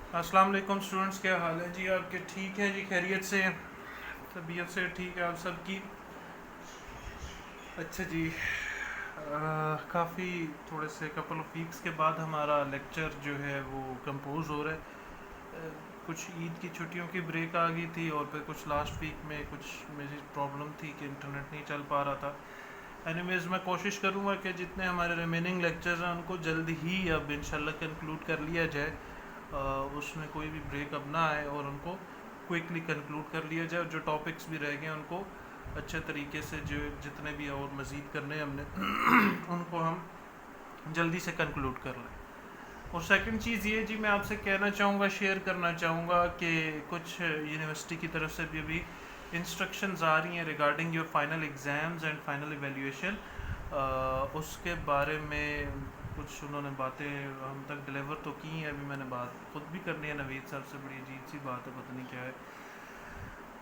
अस्सलाम वालेकुम स्टूडेंट्स, क्या हाल है जी आपके? ठीक है जी, खैरियत से हैं? तबीयत से ठीक है आप सबकी? अच्छा जी। काफ़ी थोड़े से कपल ऑफ वीक्स के बाद हमारा लेक्चर जो है वो कंपोज हो रहा है। कुछ ईद की छुट्टियों की ब्रेक आ गई थी और फिर कुछ लास्ट वीक में कुछ मेरी प्रॉब्लम थी कि इंटरनेट नहीं चल पा रहा था। एनीवेज मैं कोशिश करूँगा कि जितने हमारे रिमेनिंग लेक्चर्स हैं उनको जल्द ही अब इंशाल्लाह कंक्लूड कर लिया जाए। उसमें कोई भी ब्रेक अब ना आए और उनको क्विकली कंक्लूड कर लिया जाए, और जो टॉपिक्स भी रह गए उनको अच्छे तरीके से, जो जितने भी और मज़ीद करने हैं हमने उनको हम जल्दी से कंक्लूड कर लें। और सेकंड चीज़ ये जी, मैं आपसे कहना चाहूँगा, शेयर करना चाहूँगा कि कुछ यूनिवर्सिटी की तरफ से भी अभी इंस्ट्रक्शंस आ रही हैं regarding your final exams and final evaluation. उसके बारे में कुछ उन्होंने बातें हम तक डिलीवर तो की हैं। अभी मैंने बात खुद भी करनी है नवीद साहब से, बड़ी अजीब सी बात है, पता नहीं क्या है।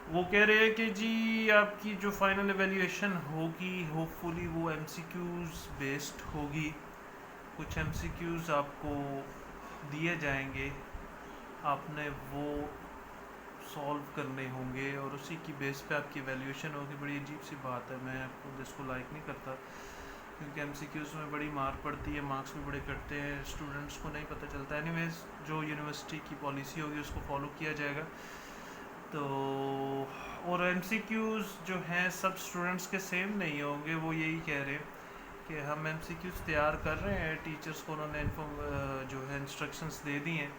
वो कह रहे हैं कि जी आपकी जो फाइनल एवेल्यूएशन होगी होपफुली वो एमसीक्यूज़ बेस्ड होगी। कुछ एमसीक्यूज़ आपको दिए जाएंगे, आपने वो सॉल्व करने होंगे और उसी की बेस पे आपकी वैल्यूएशन होगी। बड़ी अजीब सी बात है, मैं खुद इसको लाइक नहीं करता, क्योंकि एमसीक्यूज़ में बड़ी मार पड़ती है, मार्क्स भी बड़े कटते हैं, स्टूडेंट्स को नहीं पता चलता। एनीवेज जो यूनिवर्सिटी की पॉलिसी होगी उसको फॉलो किया जाएगा। तो और एमसीक्यूज़ जो हैं सब स्टूडेंट्स के सेम नहीं होंगे। वो यही कह रहे हैं कि हम एमसीक्यूज़ तैयार कर रहे हैं, टीचर्स को उन्होंने जो है इंस्ट्रक्शंस दे दी हैं।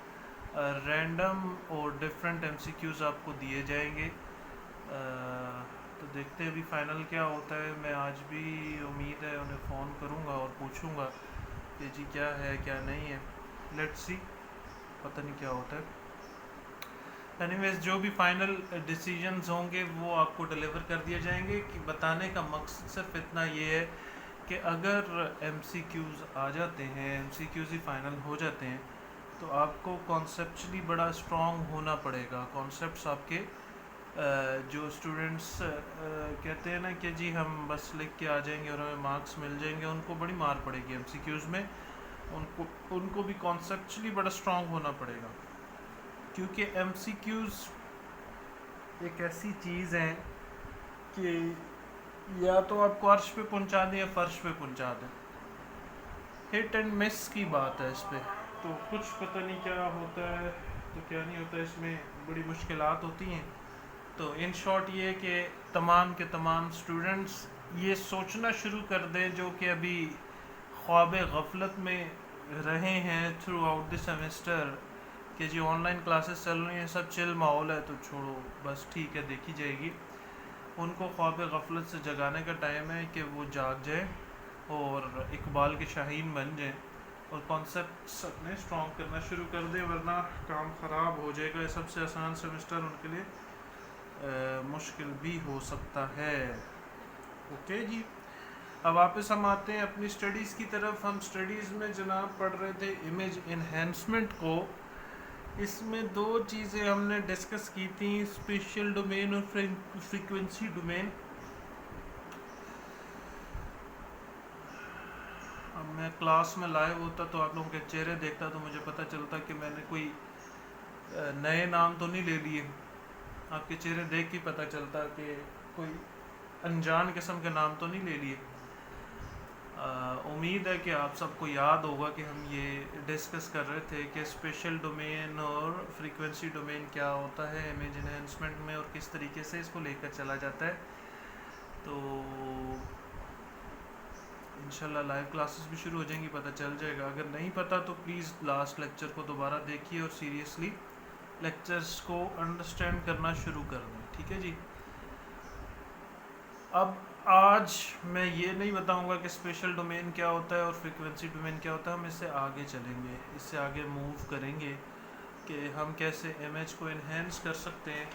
रैंडम और डिफरेंट एमसीक्यूज़ आपको दिए जाएंगे। तो देखते हैं अभी फ़ाइनल क्या होता है। मैं आज भी उम्मीद है उन्हें फ़ोन करूँगा और पूछूँगा कि जी क्या है क्या नहीं है। लेट्स सी, पता नहीं क्या होता है। एनीवेज जो भी फाइनल डिसीजंस होंगे वो आपको डिलीवर कर दिए जाएंगे। कि बताने का मकसद सिर्फ इतना ये है कि अगर एमसीक्यूज़ आ जाते हैं, एमसीक्यूज़ ही फाइनल हो जाते हैं, तो आपको कॉन्सेप्चुअली बड़ा स्ट्रॉन्ग होना पड़ेगा। कॉन्सेप्ट्स आपके जो स्टूडेंट्स कहते हैं ना कि जी हम बस लिख के आ जाएंगे और हमें मार्क्स मिल जाएंगे, उनको बड़ी मार पड़ेगी एमसीक्यूज़ में। उनको भी कॉन्सेप्चुअली बड़ा स्ट्रॉन्ग होना पड़ेगा, क्योंकि एमसीक्यूज़ एक ऐसी चीज़ है कि या तो आपको अर्श पे पहुंचा दें या फर्श पे पहुंचा दें। हिट एंड मिस की बात है इस पे। तो कुछ पता नहीं क्या होता है तो क्या नहीं होता, इसमें बड़ी मुश्किलात होती हैं। तो इन शॉर्ट ये कि तमाम के तमाम स्टूडेंट्स ये सोचना शुरू कर दें, जो कि अभी ख्वाब गफलत में रहे हैं थ्रू आउट द सेमेस्टर, कि जी ऑनलाइन क्लासेस चल रही हैं, सब चिल माहौल है तो छोड़ो बस ठीक है देखी जाएगी। उनको ख्वाब गफलत से जगाने का टाइम है कि वो जाग जाए और इकबाल के शाहीन बन जाए और कॉन्सेप्ट्स अपने स्ट्रॉन्ग करना शुरू कर दें, वरना काम ख़राब हो जाएगा। ये सबसे आसान सेमेस्टर उनके लिए मुश्किल भी हो सकता है। ओके जी, अब वापस हम आते हैं अपनी स्टडीज़ की तरफ। हम स्टडीज़ में जनाब पढ़ रहे थे इमेज इन्हेंसमेंट को। इसमें दो चीज़ें हमने डिस्कस की थी, स्पेशल डोमेन और फ्रीक्वेंसी डोमेन। अब मैं क्लास में लाइव होता तो आप लोगों के चेहरे देखता तो मुझे पता चलता कि मैंने कोई नए नाम तो नहीं ले लिए। आपके चेहरे देख के पता चलता कि कोई अनजान किस्म के नाम तो नहीं ले लिए। उम्मीद है कि आप सबको याद होगा कि हम ये डिस्कस कर रहे थे कि स्पेशल डोमेन और फ्रीक्वेंसी डोमेन क्या होता है इमेज एनहेंसमेंट में और किस तरीके से इसको लेकर चला जाता है। तो इंशाल्लाह लाइव क्लासेस भी शुरू हो जाएंगी, पता चल जाएगा। अगर नहीं पता तो प्लीज़ लास्ट लेक्चर को दोबारा देखिए और सीरियसली लेक्चर्स को अंडरस्टैंड करना शुरू कर दें, ठीक है जी। अब आज मैं ये नहीं बताऊंगा कि स्पेशल डोमेन क्या होता है और फ्रीक्वेंसी डोमेन क्या होता है। हम इससे आगे चलेंगे, इससे आगे मूव करेंगे कि हम कैसे इमेज को इन्हेंस कर सकते हैं,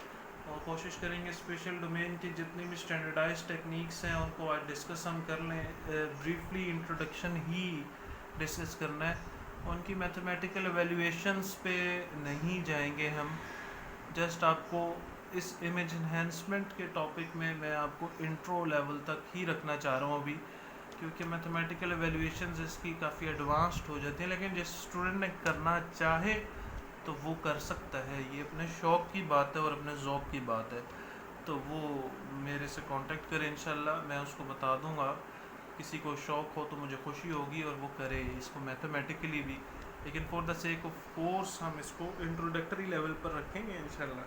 और कोशिश करेंगे स्पेशल डोमेन की जितनी भी स्टैंडर्डाइज टेक्निक्स हैं उनको आज डिस्कस हम कर लें। ब्रीफली इंट्रोडक्शन ही डिस्कस करना है, उनकी मैथमेटिकल एवेल्यूएशंस पे नहीं जाएंगे हम। जस्ट आपको इस इमेज इन्हेंसमेंट के टॉपिक में मैं आपको इंट्रो लेवल तक ही रखना चाह रहा हूँ अभी, क्योंकि मैथमेटिकल एवेल्यूएशंस इसकी काफ़ी एडवांस्ड हो जाती हैं। लेकिन जिस स्टूडेंट ने करना चाहे तो वो कर सकता है, ये अपने शौक़ की बात है और अपने ज़ौक़ की बात है। तो वो मेरे से कांटेक्ट करे, इंशाल्लाह मैं उसको बता दूंगा। किसी को शौक़ हो तो मुझे खुशी होगी और वो करे इसको मैथमेटिकली भी, लेकिन for the sake of course हम इसको इंट्रोडक्टरी लेवल पर रखेंगे इंशाल्लाह।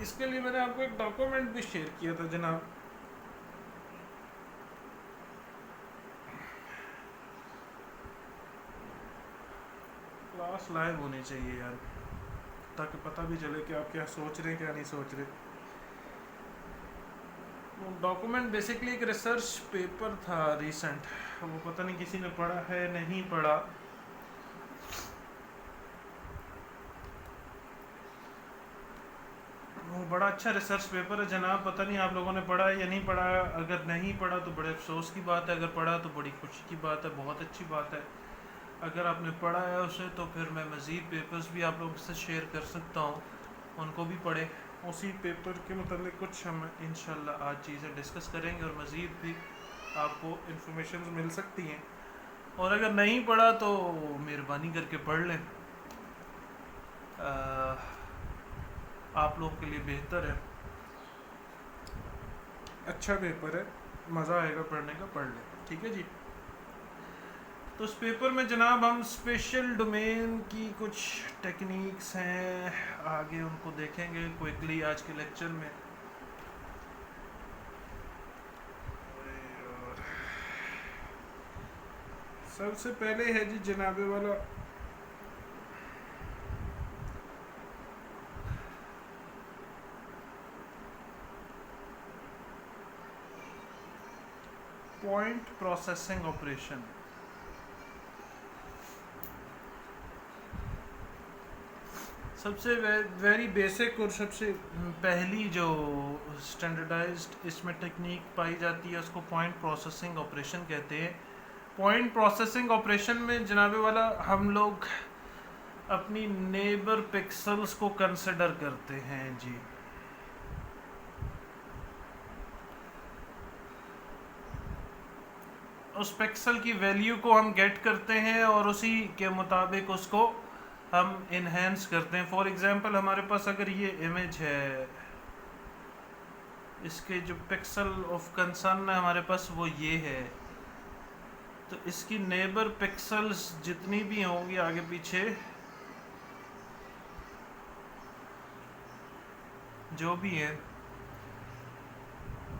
इसके लिए मैंने आपको एक डॉक्यूमेंट भी शेयर किया था जनाब। क्लास लाइव होनी चाहिए यार, ताकि पता भी चले कि आप क्या सोच रहे हैं क्या नहीं सोच रहे। वो डॉक्यूमेंट बेसिकली एक रिसर्च पेपर था रिसेंट, वो पता नहीं किसी ने पढ़ा है नहीं पढ़ा। वो बड़ा अच्छा रिसर्च पेपर है जनाब, पता नहीं आप लोगों ने पढ़ा है या नहीं पढ़ा है। अगर नहीं पढ़ा तो बड़े अफसोस की बात है, अगर पढ़ा तो बड़ी खुशी की बात है, बहुत अच्छी बात है। अगर आपने पढ़ा है उसे तो फिर मैं मज़ीद पेपर्स भी आप लोगों से शेयर कर सकता हूँ, उनको भी पढ़े। उसी पेपर के मतलब कुछ हम इंशाल्लाह आज चीज़ें डिस्कस करेंगे और मज़ीद भी आपको इन्फॉर्मेशन मिल सकती हैं। और अगर नहीं पढ़ा तो मेहरबानी करके पढ़ लें, आप लोगों के लिए बेहतर है, अच्छा पेपर है, मज़ा आएगा पढ़ने का, पढ़ लें। ठीक है जी। तो उस पेपर में जनाब हम स्पेशल डोमेन की कुछ टेक्निक्स हैं, आगे उनको देखेंगे क्विकली आज के लेक्चर में। और सबसे पहले है जी जनाबे वाला पॉइंट प्रोसेसिंग ऑपरेशन। सबसे वेरी बेसिक और सबसे पहली जो स्टैंडर्डाइज्ड इसमें टेक्निक पाई जाती है उसको पॉइंट प्रोसेसिंग ऑपरेशन कहते हैं। पॉइंट प्रोसेसिंग ऑपरेशन में जनाबे वाला हम लोग अपनी नेबर पिक्सल्स को कंसिडर करते हैं जी। उस पिक्सल की वैल्यू को हम गेट करते हैं और उसी के मुताबिक उसको हम इन्हेंस करते हैं। फॉर एग्जांपल हमारे पास अगर ये इमेज है, इसके जो पिक्सल ऑफ कंसर्न है हमारे पास वो ये है, तो इसकी नेबर पिक्सल्स जितनी भी होंगी आगे पीछे जो भी है,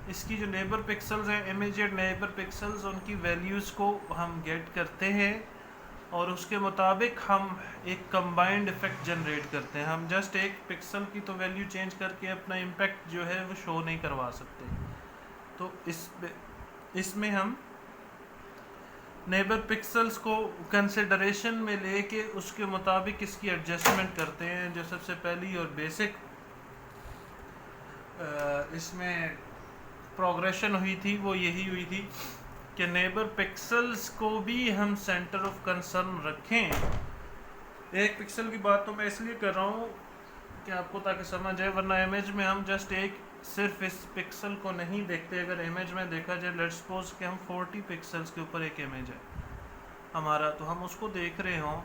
इसकी जो नेबर पिक्सल्स हैं, इमीडिएट नेबर पिक्सल्स, उनकी वैल्यूज़ को हम गेट करते हैं और उसके मुताबिक हम एक कंबाइंड इफेक्ट जनरेट करते हैं। हम जस्ट एक पिक्सल की तो वैल्यू चेंज करके अपना इम्पैक्ट जो है वो शो नहीं करवा सकते। तो इसमें हम नेबर पिक्सल्स को कंसिडरेशन में लेके उसके मुताबिक इसकी एडजस्टमेंट करते हैं। जो सबसे पहली और बेसिक इसमें प्रोग्रेशन हुई थी वो यही हुई थी कि नेबर पिक्सल्स को भी हम सेंटर ऑफ कंसर्न रखें। एक पिक्सल की बात तो मैं इसलिए कर रहा हूँ कि आपको ताकि समझ आए, वरना इमेज में हम जस्ट एक सिर्फ इस पिक्सल को नहीं देखते। अगर इमेज में देखा जाए, लेट्स सपोज कि हम 40 पिक्सल्स के ऊपर एक इमेज है हमारा, तो हम उसको देख रहे हों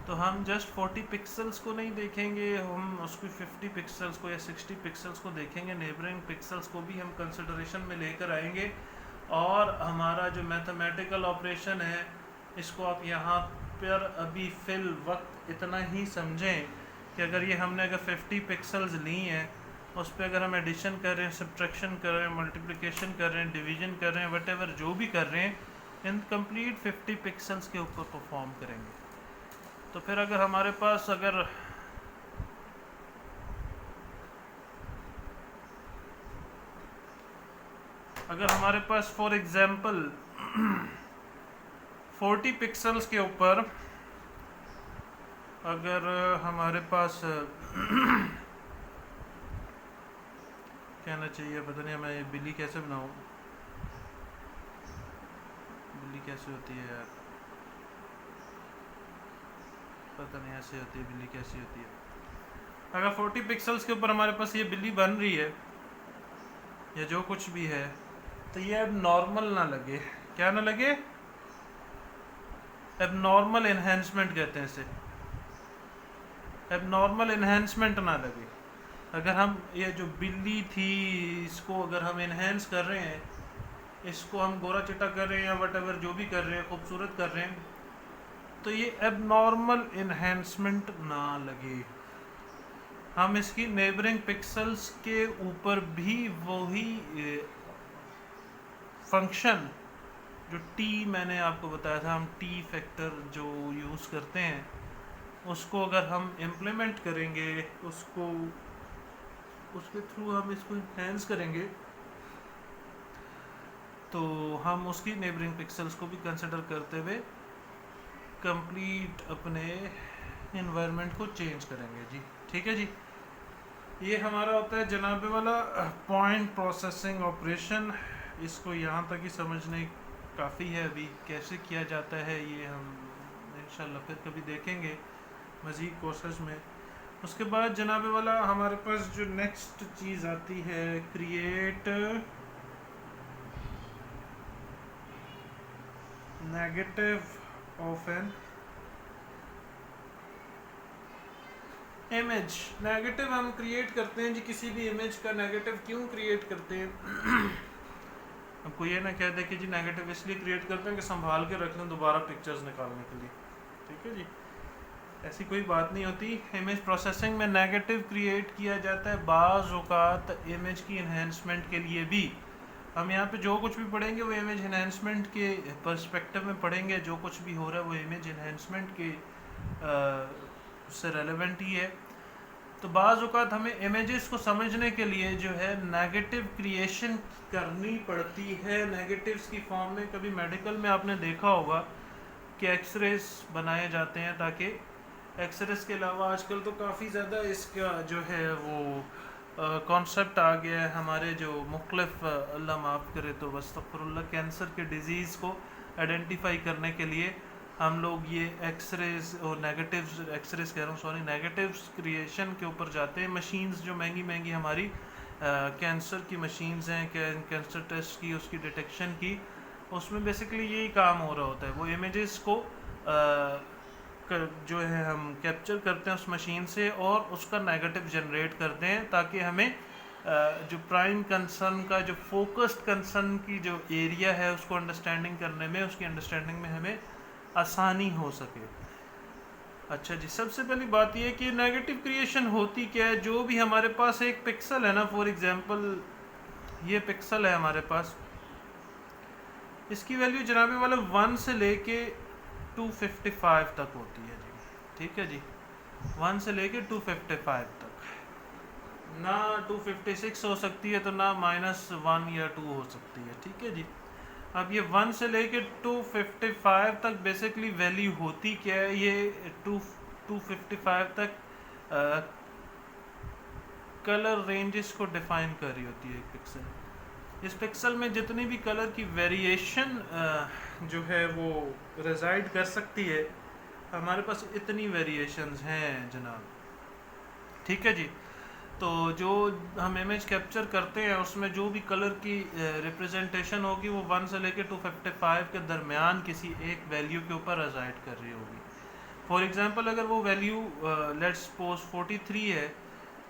तो हम जस्ट 40 पिक्सल्स को नहीं देखेंगे, हम उसको 50 पिक्सल्स को या 60 पिक्सल्स को देखेंगे। नेबरिंग पिक्सल्स को भी हम कंसिडरेशन में लेकर आएंगे और हमारा जो मैथमेटिकल ऑपरेशन है इसको आप यहाँ पर अभी फ़िल वक्त इतना ही समझें कि अगर ये हमने अगर 50 पिक्सल्स ली हैं, उस पर अगर हम एडिशन कर रहे हैं, सब्ट्रैक्शन कर रहे हैं, मल्टीप्लिकेशन कर रहे हैं, डिवीजन कर रहे हैं, वटेवर जो भी कर रहे हैं, इन कंप्लीट 50 पिक्सल्स के ऊपर परफॉर्म करेंगे। तो फिर अगर हमारे पास अगर हमारे पास फॉर एग्जांपल 40 पिक्सल्स के ऊपर अगर हमारे पास कहना चाहिए, पता नहीं मैं ये बिल्ली कैसे बनाऊँ, बिल्ली कैसे होती है यार, पता नहीं ऐसे होती है बिल्ली, कैसी होती है। अगर 40 पिक्सल्स के ऊपर हमारे पास ये बिल्ली बन रही है या जो कुछ भी है, तो ये अब नॉर्मल ना लगे, क्या ना लगे, एबनॉर्मल इन्हेंसमेंट कहते हैं इसे, एबनॉर्मल इन्हेंसमेंट ना लगे। अगर हम ये जो बिल्ली थी इसको अगर हम इन्हेंस कर रहे हैं, इसको हम गोरा चिट्टा कर रहे हैं या वट एवर जो भी कर रहे हैं, खूबसूरत कर रहे हैं, तो ये एबनॉर्मल इन्हेंसमेंट ना लगे। हम इसकी नेबरिंग पिक्सल्स के ऊपर भी वही फंक्शन जो टी मैंने आपको बताया था, हम टी फैक्टर जो यूज़ करते हैं उसको अगर हम इम्प्लीमेंट करेंगे, उसको उसके थ्रू हम इसको इन्हेंस करेंगे, तो हम उसकी नेबरिंग पिक्सल्स को भी कंसिडर करते हुए कंप्लीट अपने इन्वायरमेंट को चेंज करेंगे जी। ठीक है जी, ये हमारा होता है जनाबे वाला पॉइंट प्रोसेसिंग ऑपरेशन। इसको यहाँ तक ही समझने काफ़ी है। अभी कैसे किया जाता है ये हम इंशाल्लाह फिर कभी देखेंगे मज़ीद कोर्सेज में। उसके बाद जनाबे वाला हमारे पास जो नेक्स्ट चीज़ आती है, create negative of an image. Negative हम क्रिएट करते हैं जी, किसी भी इमेज का नेगेटिव क्यों क्रिएट करते हैं? आपको ये ना कह दे कि जी नेगेटिव इसलिए क्रिएट करते हैं कि संभाल के रख लें दोबारा पिक्चर्स निकालने के लिए। ठीक है जी, ऐसी कोई बात नहीं होती। इमेज प्रोसेसिंग में नेगेटिव क्रिएट किया जाता है बाज़ औक़ात इमेज की इन्हेंसमेंट के लिए भी। हम यहाँ पे जो कुछ भी पढ़ेंगे वो इमेज इन्हेंसमेंट के पर्सपेक्टिव में पढ़ेंगे। जो कुछ भी हो रहा है वो इमेज इन्हेंसमेंट के से रेलेवेंट ही है। तो बाज़ औक़ात हमें इमेजेस को समझने के लिए जो है नेगेटिव क्रिएशन करनी पड़ती है, नेगेटिव्स की फॉर्म में। कभी मेडिकल में आपने देखा होगा कि एक्सरेज बनाए जाते हैं, ताकि एक्सरेज के अलावा आजकल तो काफ़ी ज़्यादा इसका जो है वो कॉन्सेप्ट आ गया है हमारे जो मुख्तलिफ अल्लाह माफ़ करे तो अस्तग़फिरुल्लाह कैंसर के डिज़ीज़ को आइडेंटिफाई करने के लिए हम लोग ये एक्सरेज और नेगेटिव्स, एक्सरेज कह रहा हूँ सॉरी, नेगेटिव्स क्रिएशन के ऊपर जाते हैं। मशीन्स जो महंगी महंगी हमारी कैंसर की मशीन्स हैं, कैंसर टेस्ट की, उसकी डिटेक्शन की, उसमें बेसिकली यही काम हो रहा होता है। वो इमेजेस को जो है हम कैप्चर करते हैं उस मशीन से और उसका नेगेटिव जनरेट करते हैं, ताकि हमें जो प्राइम कंसर्न का जो फोकस्ड कंसर्न की जो एरिया है उसको अंडरस्टैंडिंग करने में, उसकी अंडरस्टैंडिंग में हमें आसानी हो सके। अच्छा जी, सबसे पहली बात यह कि नेगेटिव क्रिएशन होती क्या है। जो भी हमारे पास एक पिक्सल है ना, फॉर एग्जांपल ये पिक्सल है हमारे पास, इसकी वैल्यू जनाबे वाला 1 से लेके 255 तक होती है जी। ठीक है जी, 1 से लेके 255 तक, ना 256 हो सकती है तो ना -1 या 2 हो सकती है। ठीक है जी, अब ये 1 से लेके 255 तक बेसिकली वैल्यू होती क्या है। ये 255 तक कलर रेंजेस को डिफाइन कर रही होती है एक पिक्सल। इस पिक्सल में जितनी भी कलर की वेरिएशन जो है वो रेजाइड कर सकती है, हमारे पास इतनी वेरिएशंस हैं जनाब। ठीक है जी, तो जो हम इमेज कैप्चर करते हैं उसमें जो भी कलर की रिप्रेजेंटेशन होगी वो 1 से लेके 255 के दरमियान किसी एक वैल्यू के ऊपर रेजाइड कर रही होगी। फॉर एग्जांपल अगर वो वैल्यू लेट्स सपोज 43 है,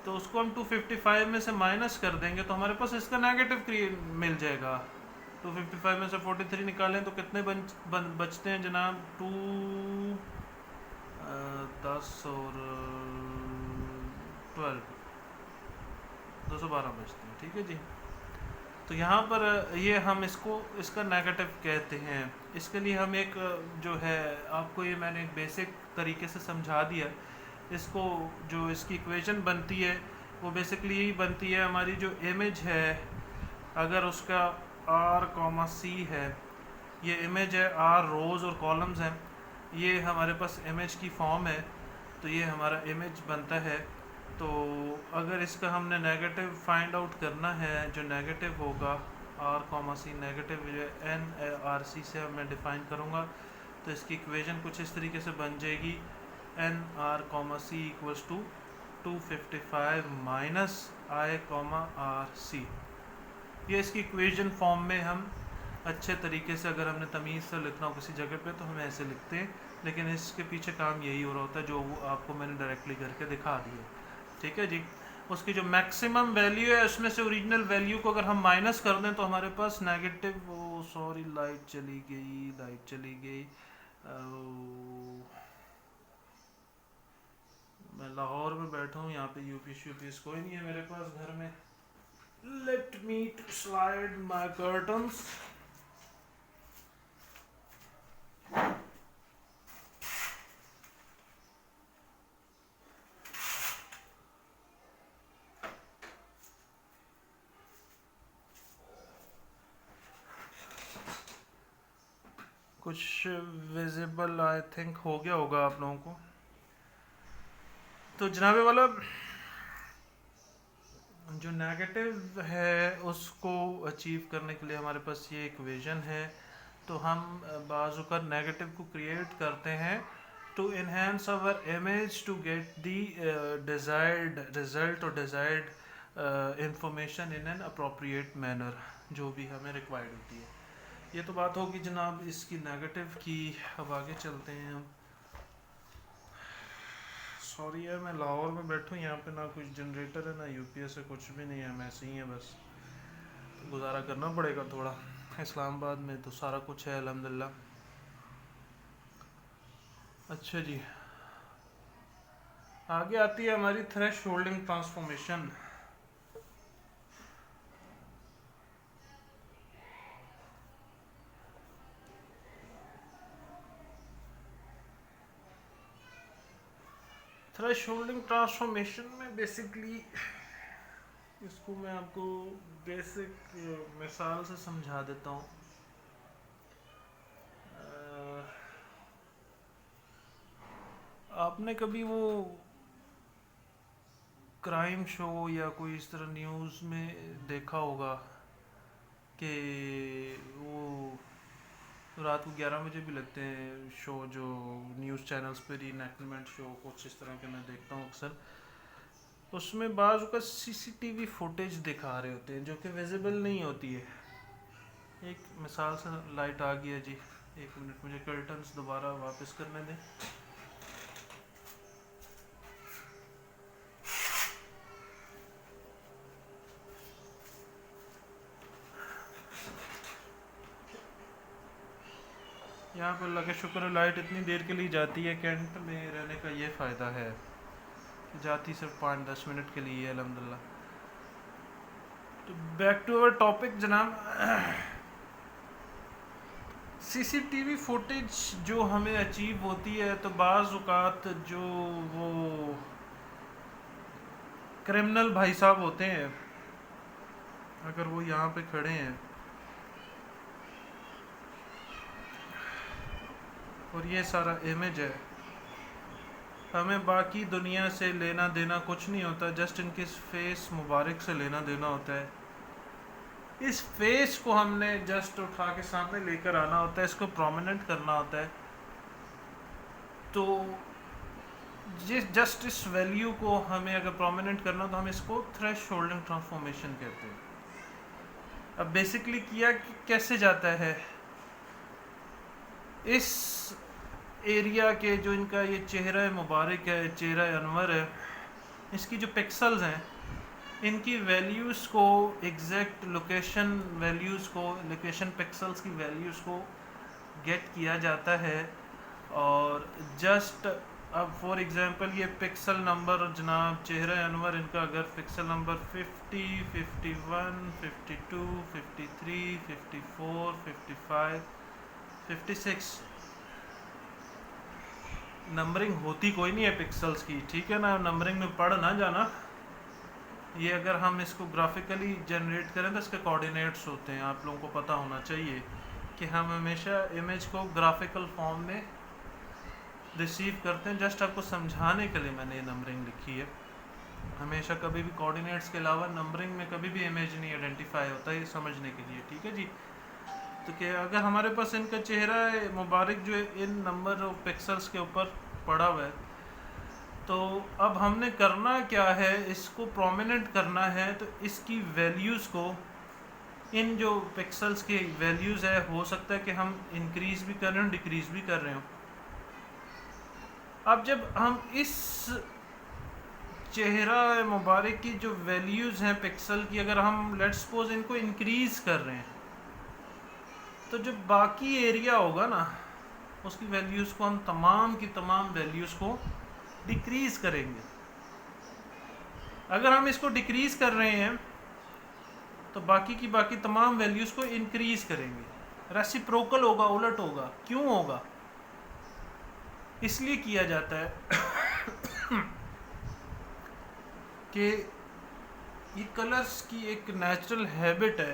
तो उसको हम 255 में से माइनस कर देंगे तो हमारे पास इसका नेगेटिव मिल जाएगा। 255 में से 43 निकालें तो कितने बचते हैं जनाब? 10 और 12, 212 बचते हैं। ठीक है जी, तो यहाँ पर ये हम इसका नेगेटिव कहते हैं। इसके लिए हम एक जो है आपको ये मैंने एक बेसिक तरीके से समझा दिया। इसको जो इसकी इक्वेशन बनती है वो बेसिकली यही बनती है, हमारी जो इमेज है अगर उसका R, C है, ये इमेज है, R रोज़ और कॉलम्स हैं, ये हमारे पास इमेज की फॉर्म है, तो ये हमारा इमेज बनता है। तो अगर इसका हमने नेगेटिव फाइंड आउट करना है, जो नेगेटिव होगा R, C नेगेटिव NRC से मैं डिफ़ाइन करूँगा, तो इसकी इक्वेशन कुछ इस तरीके से बन जाएगी, NR, C equals to 255 minus I, RC। ये इसकी इक्वेशन फॉर्म में हम अच्छे तरीके से अगर हमने तमीज़ से लिखना हो किसी जगह पे तो हम ऐसे लिखते हैं, लेकिन इसके पीछे काम यही हो रहा होता है जो आपको मैंने डायरेक्टली करके दिखा दिया। ठीक है जी। उसकी जो मैक्सिमम वैल्यू है उसमें से ओरिजिनल वैल्यू को अगर हम माइनस कर दें तो हमारे पास नेगेटिव, वो सॉरी लाइट चली गई, लाइट चली गई। मैं लाहौर में बैठा हूँ, यहाँ पे यूपीएस कोई नहीं है मेरे पास घर में। Let me slide my curtains. कुछ विजिबल आई थिंक हो गया होगा आप लोगों को। तो जनाबे वाला जो नेगेटिव है उसको अचीव करने के लिए हमारे पास ये इक्वेशन है। तो हम बाज़ नेगेटिव को क्रिएट करते हैं to enhance our image to get the desired result और desired information in an appropriate manner, जो भी हमें रिक्वायर्ड होती है। ये तो बात होगी जनाब इसकी नेगेटिव की। अब आगे चलते हैं हम। सॉरी यार, मैं लाहौर में बैठूँ, यहाँ पे ना कुछ जनरेटर है ना यूपीएस है, कुछ भी नहीं है, हम ऐसे ही हैं बस। तो गुजारा करना पड़ेगा थोड़ा। इस्लामाबाद में तो सारा कुछ है अल्हम्दुलिल्लाह। अच्छा जी, आगे आती है हमारी थ्रेशोल्डिंग ट्रांसफॉर्मेशन। थ्रेशोल्डिंग ट्रांसफॉर्मेशन में बेसिकली इसको मैं आपको बेसिक मिसाल से समझा देता हूँ। आपने कभी वो क्राइम शो या कोई इस तरह न्यूज़ में देखा होगा कि वो रात को 11 बजे भी लगते हैं शो, जो न्यूज़ चैनल्स पे रीनैक्टमेंट शो कुछ इस तरह के मैं देखता हूँ अक्सर। उसमें बाज़ का सीसीटीवी फुटेज दिखा रहे होते हैं जो कि विजिबल नहीं होती है। एक मिसाल से लाइट आ गई है जी, एक मिनट मुझे कर्टन्स दोबारा वापस करने दें। यहाँ पर अल्लाह का शुक्र है लाइट इतनी देर के लिए जाती है। कैंट में रहने का ये फ़ायदा है कि जाती सिर्फ 5-10 मिनट के लिए है अल्हम्दुलिल्लाह। तो बैक टू अवर टॉपिक जनाब। सीसीटीवी फुटेज जो हमें अचीव होती है तो बाज़ औक़ात जो वो क्रिमिनल भाई साहब होते हैं, अगर वो यहाँ पे खड़े हैं और ये सारा इमेज है, हमें बाकी दुनिया से लेना देना कुछ नहीं होता, जस्ट इनके फेस मुबारक से लेना देना होता है। इस फेस को हमने जस्ट उठा के सामने लेकर आना होता है, इसको प्रोमिनेंट करना होता है। तो जिस जस्ट इस वैल्यू को हमें अगर प्रोमिनेंट करना तो हम इसको थ्रेशोल्डिंग ट्रांसफॉर्मेशन कहते हैं। अब बेसिकली किया कैसे जाता है, इस एरिया के जो इनका ये चेहरा मुबारक है, चेहरा अनवर है, इसकी जो पिक्सल्स हैं इनकी वैल्यूज़ को एग्जैक्ट लोकेशन वैल्यूज़ को लोकेशन पिक्सल्स की वैल्यूज़ को गेट किया जाता है। और जस्ट अब फॉर एग्जांपल ये पिक्सल नंबर जनाब चेहरा अनवर, इनका अगर पिक्सल नंबर 50, 51, 52, 53, 54, 55, 56, नंबरिंग होती कोई नहीं है पिक्सल्स की, ठीक है ना, नंबरिंग में पढ़ ना जाना। ये अगर हम इसको ग्राफिकली जनरेट करें तो इसके कोऑर्डिनेट्स होते हैं, आप लोगों को पता होना चाहिए कि हम हमेशा इमेज को ग्राफिकल फॉर्म में रिसीव करते हैं। जस्ट आपको समझाने के लिए मैंने ये नंबरिंग लिखी है। हमेशा कभी भी कोऑर्डिनेट्स के अलावा नंबरिंग में कभी भी इमेज नहीं आइडेंटिफाई होता है, ये समझने के लिए, ठीक है जी। तो क्या अगर हमारे पास इनका चेहरा मुबारक जो है इन नंबर और पिक्सल्स के ऊपर पड़ा हुआ है, तो अब हमने करना क्या है, इसको प्रोमिनेंट करना है। तो इसकी वैल्यूज़ को इन जो पिक्सल्स के वैल्यूज़ है हो सकता है कि हम इंक्रीज़ भी कर रहे हो डिक्रीज़ भी कर रहे हो। अब जब हम इस चेहरा मुबारक की जो वैल्यूज़ हैं पिक्सल की, अगर हम लेट्स सपोज इनको इंक्रीज़ कर रहे हैं, तो जो बाकी एरिया होगा ना उसकी वैल्यूज़ को हम तमाम की तमाम वैल्यूज़ को डिक्रीज़ करेंगे। अगर हम इसको डिक्रीज़ कर रहे हैं तो बाकी की बाकी तमाम वैल्यूज़ को इंक्रीज़ करेंगे। रेसिप्रोकल होगा, उलट होगा। क्यों होगा? इसलिए किया जाता है कि ये कलर्स की एक नेचुरल हैबिट है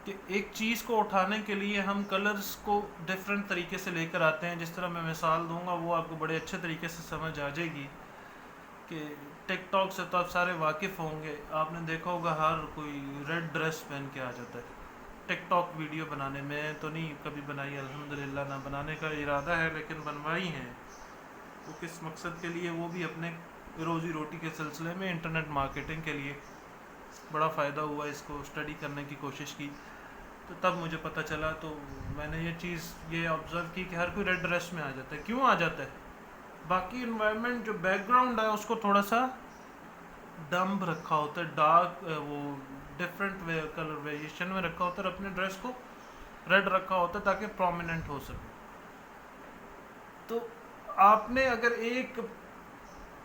कि एक चीज़ को उठाने के लिए हम कलर्स को डिफरेंट तरीके से लेकर आते हैं। जिस तरह मैं मिसाल दूंगा वो आपको बड़े अच्छे तरीके से समझ आ जाएगी कि टिकटॉक से तो आप सारे वाकिफ़ होंगे। आपने देखा होगा हर कोई रेड ड्रेस पहन के आ जाता है टिकटॉक वीडियो बनाने में। तो नहीं कभी बनाई अल्हम्दुलिल्लाह, ना बनाने का इरादा है, लेकिन बनवाई हैं। वो किस मकसद के लिए? वो भी अपने रोज़ी रोटी के सिलसिले में, इंटरनेट मार्केटिंग के लिए। बड़ा फ़ायदा हुआ, इसको स्टडी करने की कोशिश की तो तब मुझे पता चला। तो मैंने ये चीज़ ये ऑब्ज़र्व की कि हर कोई रेड ड्रेस में आ जाता है। क्यों आ जाता है? बाकी इन्वायरमेंट जो बैकग्राउंड है उसको थोड़ा सा डम्ब रखा होता है, डार्क, वो डिफरेंट कलर वेरिएशन में रखा होता है, और अपने ड्रेस को रेड रखा होता है ताकि प्रोमिनेंट हो सके। तो आपने अगर एक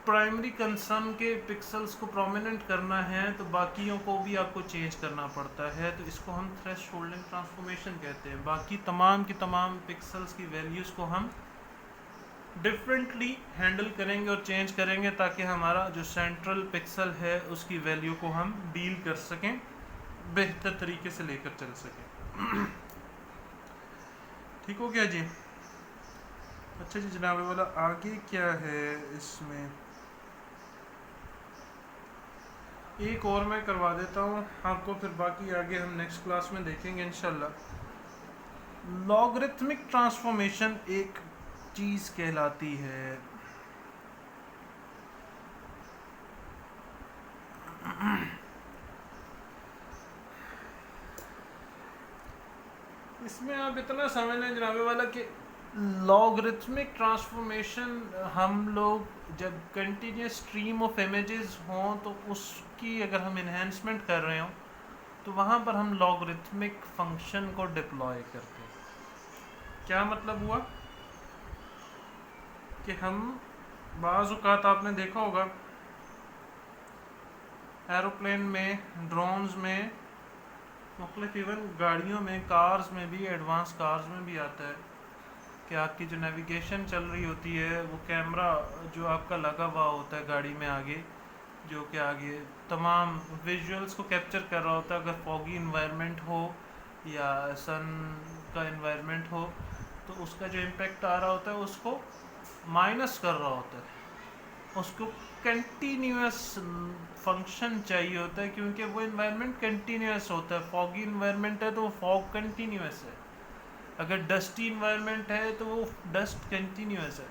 प्राइमरी कंसर्न के पिक्सल्स को प्रोमिनेंट करना है तो बाकियों को भी आपको चेंज करना पड़ता है। तो इसको हम थ्रेशोल्डिंग ट्रांसफॉर्मेशन कहते हैं। बाकी तमाम की तमाम पिक्सल्स की वैल्यूज़ को हम डिफरेंटली हैंडल करेंगे और चेंज करेंगे ताकि हमारा जो सेंट्रल पिक्सल है उसकी वैल्यू को हम डील कर सकें, बेहतर तरीके से लेकर चल सकें। ठीक हो गया जी? अच्छा जी जनाब वाला, आगे क्या है इसमें? एक और मैं करवा देता हूँ आपको, फिर बाकी आगे हम नेक्स्ट क्लास में देखेंगे इंशाल्लाह। लॉगरिथमिक ट्रांसफॉर्मेशन एक चीज़ कहलाती है। इसमें आप इतना समझ लें जनाबे वाला कि लॉगरिथमिक ट्रांसफॉर्मेशन हम लोग जब कंटिन्यूस स्ट्रीम ऑफ इमेजेस हों तो उसकी अगर हम इन्हेंसमेंट कर रहे हों तो वहाँ पर हम लॉगरिथमिक फंक्शन को डिप्लॉय करते हैं। क्या मतलब हुआ कि हम बाज़ औक़ात आपने देखा होगा एरोप्लेन में, ड्रोन्स में, मुख्तलिफ इवन गाड़ियों में, कार्स में भी, एडवांस कार्स में भी आता है कि आपकी जो नेविगेशन चल रही होती है वो कैमरा जो आपका लगा हुआ होता है गाड़ी में आगे, जो कि आगे तमाम विजुअल्स को कैप्चर कर रहा होता है। अगर फॉगी इन्वायरमेंट हो या सन का इन्वायरमेंट हो तो उसका जो इम्पेक्ट आ रहा होता है उसको माइनस कर रहा होता है। उसको कंटिन्यूस फंक्शन चाहिए होता है क्योंकि वो इन्वायरमेंट कंटिन्यूस होता है। फॉगी इन्वायरमेंट है तो वो फॉग कंटिन्यूस है, अगर डस्टी इन्वायरमेंट है तो वो डस्ट कंटिन्यूस है।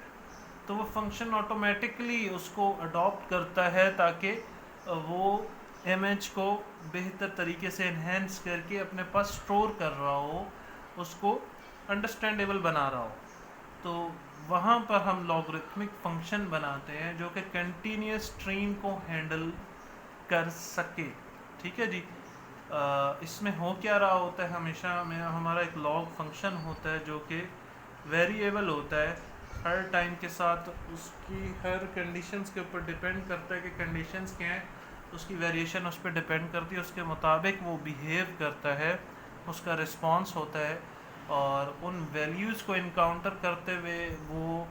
तो वो फंक्शन ऑटोमेटिकली उसको अडॉप्ट करता है ताकि वो इमेज को बेहतर तरीके से इन्हेंस करके अपने पास स्टोर कर रहा हो, उसको अंडरस्टैंडेबल बना रहा हो। तो वहाँ पर हम लॉगरिथमिक फंक्शन बनाते हैं जो कि कंटिन्यूस स्ट्रीम को हैंडल कर सके। ठीक है जी? इसमें हो क्या रहा होता है, हमेशा में हमारा एक लॉग फंक्शन होता है जो कि वेरिएबल होता है, हर टाइम के साथ उसकी हर कंडीशंस के ऊपर डिपेंड करता है कि कंडीशंस क्या हैं, उसकी वेरिएशन उस पर डिपेंड करती है, उसके मुताबिक वो बिहेव करता है, उसका रिस्पॉन्स होता है। और उन वैल्यूज़ को इनकाउंटर करते हुए वो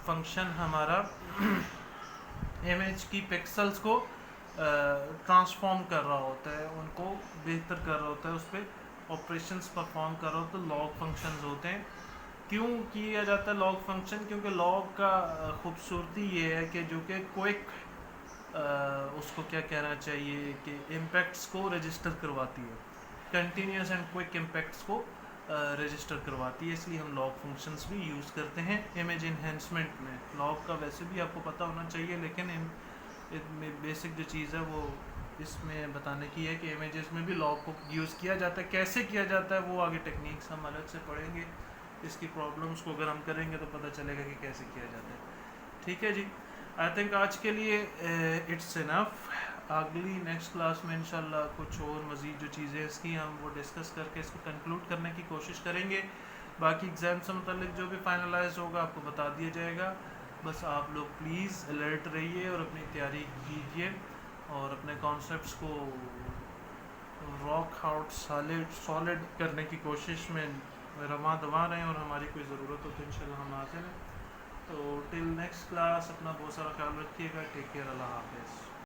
फंक्शन हमारा इमेज की पिक्सल्स को ट्रांसफॉर्म कर रहा होता है, उनको बेहतर कर रहा होता है, उस पर ऑपरेशंस परफॉर्म कर रहा होता है। लॉग फंक्शंस होते हैं। क्यों किया जाता है लॉग फंक्शन? क्योंकि लॉग का खूबसूरती ये है कि जो कि क्विक, उसको क्या कहना चाहिए कि इम्पैक्ट्स को रजिस्टर करवाती है, कंटिन्यूस एंड क्विक इम्पैक्ट्स को रजिस्टर करवाती है। इसलिए हम लॉग फंक्शंस भी यूज़ करते हैं इमेज इन्हेंसमेंट में। लॉग का वैसे भी आपको पता होना चाहिए, लेकिन बेसिक जो चीज़ है वो इसमें बताने की है कि इमेजेस में भी लॉग को यूज़ किया जाता है, कैसे किया जाता है वो आगे टेक्निक्स हम अलग से पढ़ेंगे। इसकी प्रॉब्लम्स को अगर हम करेंगे तो पता चलेगा कि कैसे किया जाता है। ठीक है जी, आई थिंक आज के लिए इट्स इनफ। अगली नेक्स्ट क्लास में इंशाल्लाह कुछ और मज़ीद जो चीज़ें इसकी हम वो डिस्कस करके इसको कंक्लूड करने की कोशिश करेंगे। बाकी एग्ज़ाम से मुतल्लिक जो भी फाइनलाइज होगा आपको बता दिया जाएगा। बस आप लोग प्लीज़ अलर्ट रहिए और अपनी तैयारी कीजिए और अपने कॉन्सेप्ट्स को रॉक आउट सॉलिड करने की कोशिश में रमा दवा रहे हैं और हमारी कोई ज़रूरत हो तो इंशाल्लाह हम हाजिर हैं। तो टिल नेक्स्ट क्लास अपना बहुत सारा ख्याल रखिएगा। टेक केयर, अल्लाह हाफिज़।